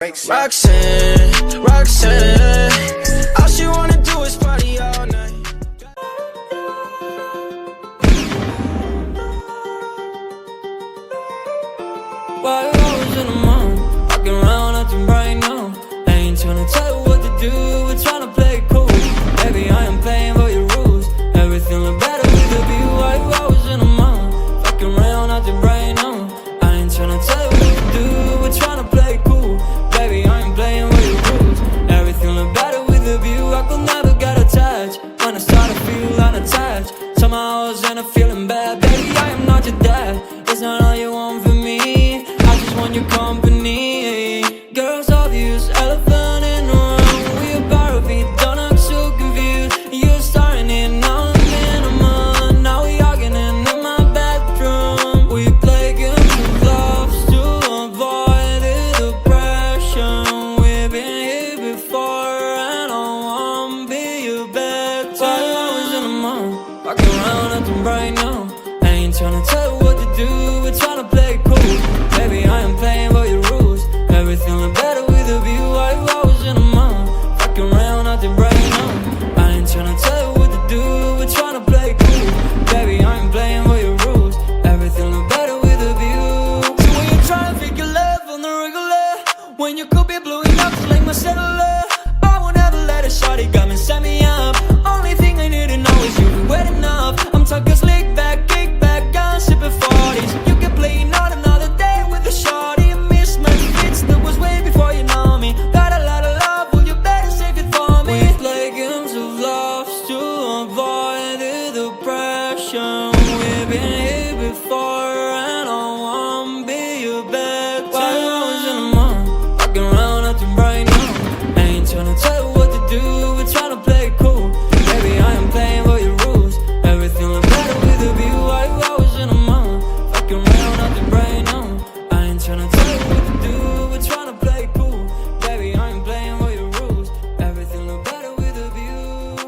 Roxanne, Roxanne, all she wanna do is party all night. Why always in the morning, walking around acting right now? I ain't tryna tell you what to do, we're tryna play it cool. Baby, I am playing by your rules. Everything look better with the view. Why you always in the morning, walking around acting right now? I ain't tryna tell you what to do, we're tryna play it cool. Baby, I ain't playing by your rules. Everything look better with the view. I could never get attached when I start to feel unattached. Somehow I was in a feeling bad. Baby, I am not your dad. It's not all you want from me. I just want your company. Girls obvious, elephant in the room. We about to be done, I'm so confused. You're starting it, now I'm in a month. Now we arguing in my bedroom. We play games of love to avoid the depression. We've been here before and I won't be your bed. Why you always in the month, walking around acting right now? I ain't tryna tell you what to do, we're tryna play it cool. Baby, I am playing by your rules. Everything look better with a view. Why you always in the month, walking around acting right now? I ain't tryna tell you what to do, we're tryna play it cool. Baby, I am playing by your rules. Everything look better with a view. So when you try to figure love on the regular, when you could be blowing up just like my cellular, I won't ever let a shawty got